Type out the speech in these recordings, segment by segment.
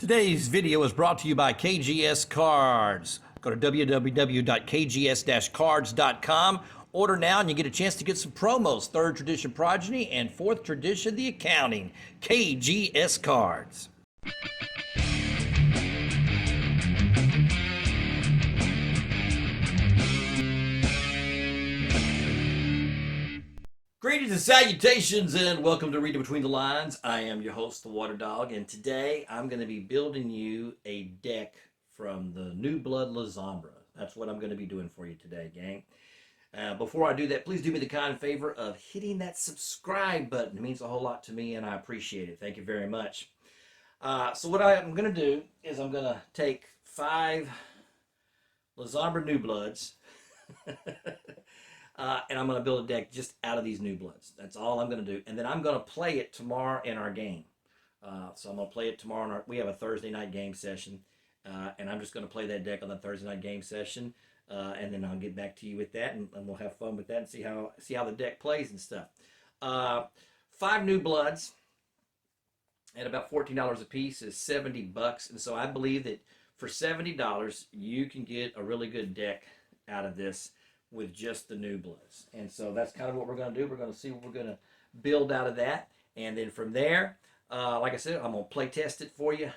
Today's video is brought to you by KGS Cards. Go to www.kgs-cards.com. Order now and you get a chance to get some promos. 3rd Tradition Progeny and 4th Tradition The Accounting. KGS Cards. Greetings and salutations and welcome to Reading Between the Lines. I am your host, the Water Dog, and today I'm going to be building you a deck from the New Blood Lasombra. That's what I'm going to be doing for you today, gang. Before I do that, please do me the kind favor of hitting that subscribe button. It means a whole lot to me and I appreciate it. Thank you very much. So what I'm going to do is I'm going to take 5 Lasombra New Bloods and I'm going to build a deck just out of these New Bloods. That's all I'm going to do. And then I'm going to play it tomorrow in our game. So I'm going to play it tomorrow. We have a Thursday night game session. And I'm just going to play that deck on the Thursday night game session. And then I'll get back to you with that. And we'll have fun with that and see how the deck plays and stuff. 5 New Bloods at about $14 a piece is $70. And so I believe that for $70, you can get a really good deck out of this with just the New Bloods. And so that's kind of what we're going to do. We're going to see what we're going to build out of that. And then from there, like I said, I'm going to play test it for you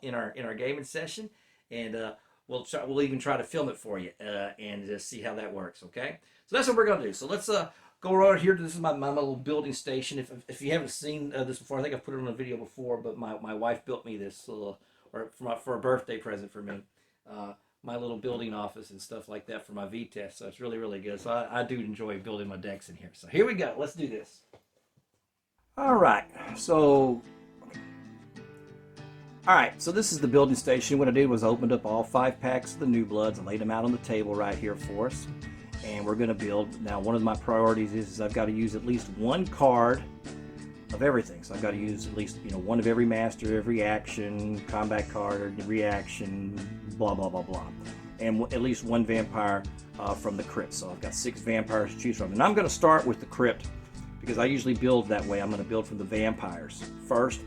in our gaming session. And we'll even try to film it for you and just see how that works, okay? So that's what we're going to do. So let's go right here. This is my little building station. If you haven't seen this before, I think I've put it on a video before, but my wife built me this for a birthday present for me. My little building office and stuff like that for my VTES. So it's really, really good. So I do enjoy building my decks in here. So here we go. Let's do this. All right. So this is the building station. What I did was I opened up all 5 packs of the New Bloods and laid them out on the table right here for us. And we're going to build. Now, one of my priorities is I've got to use at least 1 card of everything. So I've got to use at least, one of every master, every action, combat card, reaction, blah, blah, blah, blah. And at least 1 vampire from the crypt. So I've got 6 vampires to choose from. And I'm going to start with the crypt because I usually build that way. I'm going to build from the vampires first.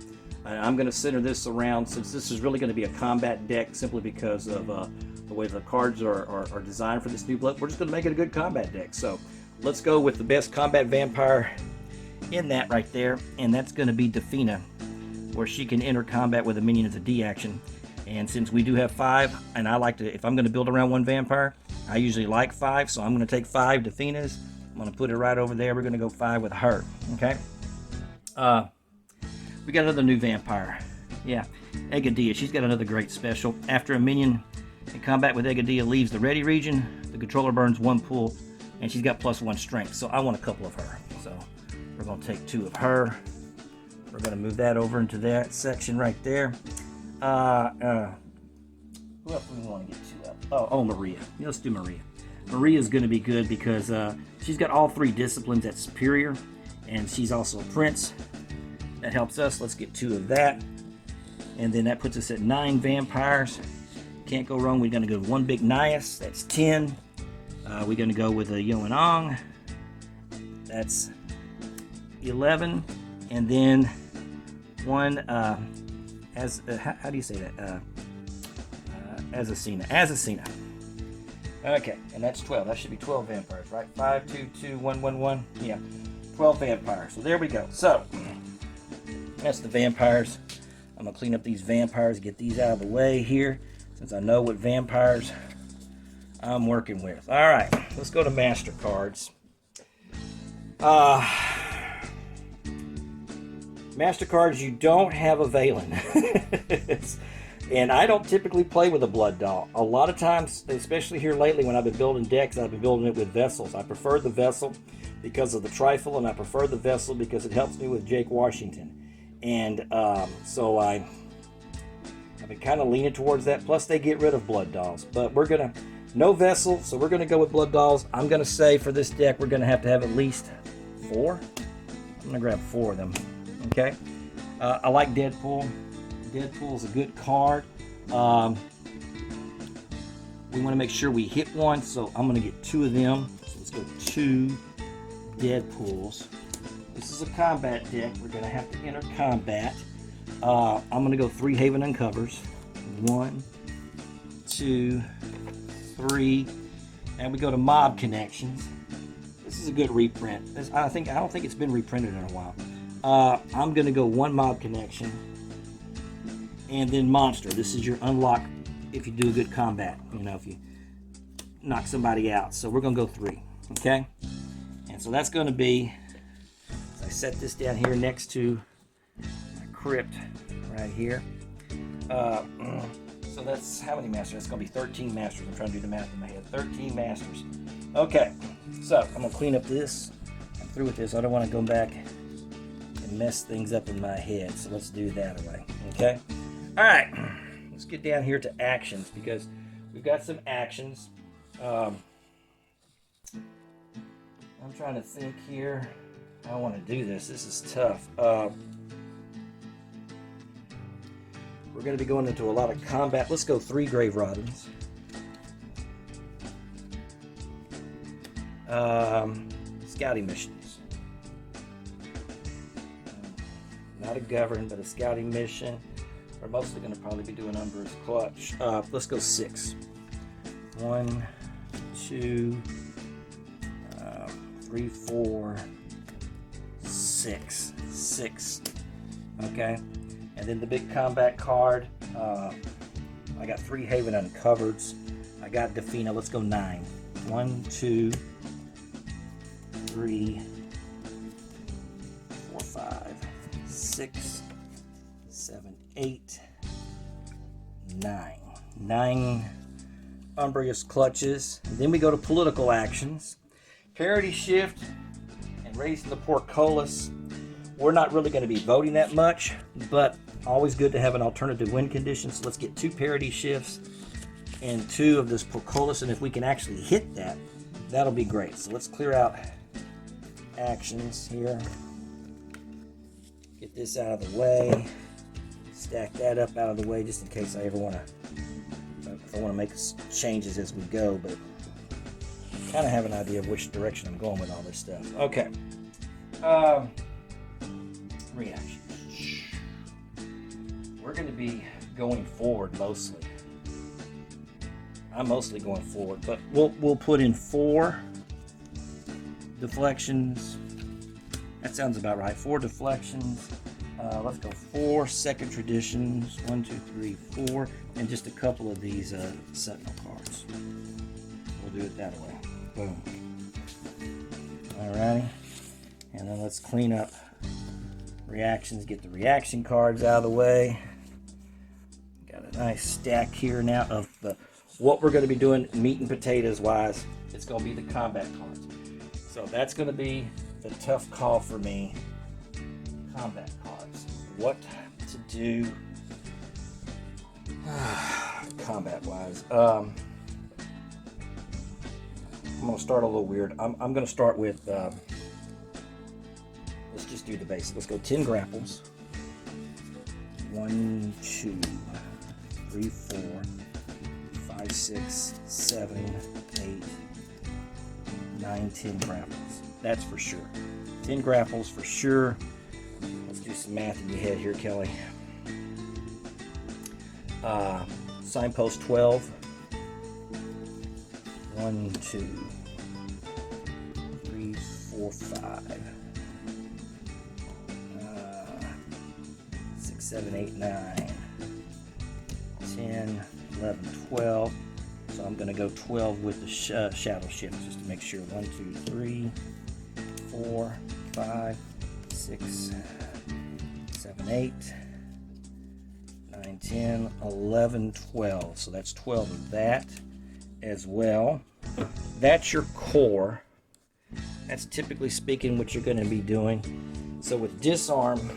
And I'm going to center this around, since this is really going to be a combat deck simply because of the way the cards are designed for this New Blood. We're just going to make it a good combat deck. So let's go with the best combat vampire in that right there, and that's going to be Defina, where she can enter combat with a minion as a D action. And since we do have 5, and I like to, if I'm going to build around 1 vampire, I usually like 5, so I'm going to take 5 Definas. I'm going to put it right over there. We're going to go 5 with her. Okay. We got another new vampire. Yeah, Egadia. She's got another great special. After a minion in combat with Egadia leaves the ready region, the controller burns 1 pool, and she's got +1 strength. So I want a couple of her. So we're going to take 2 of her. We're going to move that over into that section right there. Who else do we want to get 2 of? Oh, Maria. Let's do Maria. Maria's going to be good because she's got all 3 disciplines at superior, and she's also a prince. That helps us. Let's get 2 of that. And then that puts us at 9 vampires. Can't go wrong. We're going to go with 1 big Nias. That's 10. We're going to go with a Yoanong. That's 11. And then 1 how do you say that? Azacina. Okay, and that's 12. That should be 12 vampires, right? 5, 2, 2, 1, 1, 1. Yeah, 12 vampires. So there we go. So that's the vampires. I'm gonna clean up these vampires, get these out of the way here, since I know what vampires I'm working with. All right, let's go to master cards. Master cards you don't have a Valen. And I don't typically play with a blood doll. A lot of times, especially here lately when I've been building decks, I've been building it with vessels. I prefer the vessel because of the trifle, and I prefer the vessel because it helps me with Jake Washington. And so I've been kind of leaning towards that. Plus they get rid of blood dolls. But we're going to, no vessel, so we're going to go with blood dolls. I'm going to say for this deck we're going to have at least 4. I'm going to grab 4 of them. Okay. I like Deadpool. Deadpool is a good card. We want to make sure we hit one, so I'm going to get 2 of them. So let's go 2 Deadpools. This is a combat deck. We're going to have to enter combat. I'm going to go 3 Haven Uncovers. 1, 2, 3. And we go to Mob Connections. This is a good reprint. I don't think it's been reprinted in a while. I'm going to go 1 Mob Connection. And then Monster. This is your unlock if you do a good combat. You know, if you knock somebody out. So we're going to go 3. Okay? And so that's going to be, I set this down here next to my crypt right here. So that's how many masters? That's going to be 13 masters. I'm trying to do the math in my head. 13 masters. Okay, so I'm going to clean up this. I'm through with this. I don't want to go back and mess things up in my head. So let's do that away. Okay? All right. Let's get down here to actions because we've got some actions. I'm trying to think here. I want to do this. This is tough. We're going to be going into a lot of combat. Let's go 3 Grave Robbins. Scouting missions. Not a govern, but a scouting mission. We're mostly going to probably be doing Umber's Clutch. Let's go 6. 1, 2, 3, 4, 6. 6. Okay. And then the big combat card. I got 3 Haven Uncovereds. I got Defina. Let's go 9. 1, 2, 3, 4, 5, 6, 7, 8, 9. 9 Umbrious Clutches. And then we go to political actions. Parity Shift and raising the portcullis. We're not really going to be voting that much, but always good to have an alternative win condition. So let's get 2 parity shifts and 2 of this portcullis, and if we can actually hit that, that'll be great. So let's clear out actions here. Get this out of the way. Stack that up out of the way just in case I ever want to, if I want to make changes as we go, but kind of have an idea of which direction I'm going with all this stuff. Okay. Reactions. We're going to be going forward mostly. I'm mostly going forward, but we'll put in 4 deflections. That sounds about right. 4 deflections. Let's go 4 second traditions. 1, 2, 3, 4, and just a couple of these sentinel cards. We'll do it that way. Boom. Alrighty, and then let's clean up reactions. Get the reaction cards out of the way. Got a nice stack here now of what we're going to be doing meat and potatoes wise. It's going to be the combat cards. So that's going to be the tough call for me. Combat cards. What to do combat wise. I'm going to start a little weird. I'm going to start with let's just do the basic. Let's go 10 grapples. 1, 2, 3, 4, 5, 6, 7, 8, 9, 10 grapples. That's for sure. 10 grapples for sure. Let's do some math in your head here, Kelly. Signpost 12. 1, 2, 3, 4, 5. 6, 7, 8, 9, 10, 11, 12. So I'm going to go 12 with the shadow shift just to make sure. 1, 2, 3, 4, 5, 6, 7, 8, 9, 10, 11, 12. So that's 12 of that as well. That's your core. That's typically speaking what you're going to be doing. So with disarm,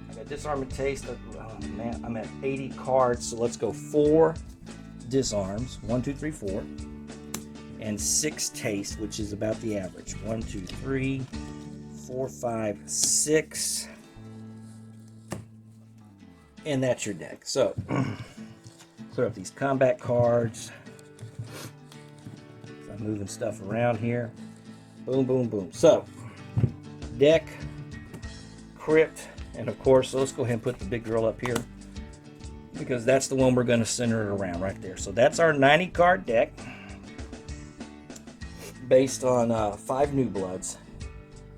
I got disarm and taste. Oh man, I'm at 80 cards. So let's go 4 disarms. 1, 2, 3, 4. And 6 taste, which is about the average. 1, 2, 3, 4, 5, 6. And that's your deck. So clear up these combat cards. So I'm moving stuff around here. Boom, boom, boom. So deck, crypt, And of course, let's go ahead and put the big girl up here, because that's the one we're going to center it around right there. So that's our 90 card deck based on 5 new bloods.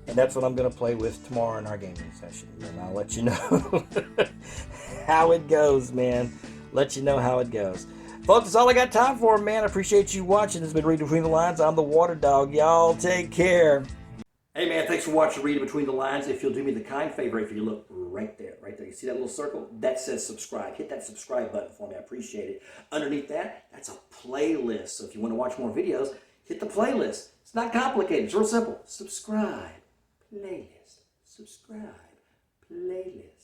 And that's what I'm going to play with tomorrow in our gaming session. And I'll let you know how it goes, man. Let you know how it goes. Folks, that's all I got time for, man. I appreciate you watching. This has been Reading Between the Lines. I'm the Water Dog. Y'all take care. Hey, man, thanks for watching Reading Between the Lines. If you'll do me the kind favor, if you look right there. You see that little circle? That says subscribe. Hit that subscribe button for me. I appreciate it. Underneath that, that's a playlist. So if you want to watch more videos, hit the playlist. It's not complicated. It's real simple. Subscribe. Playlist. Subscribe. Playlist.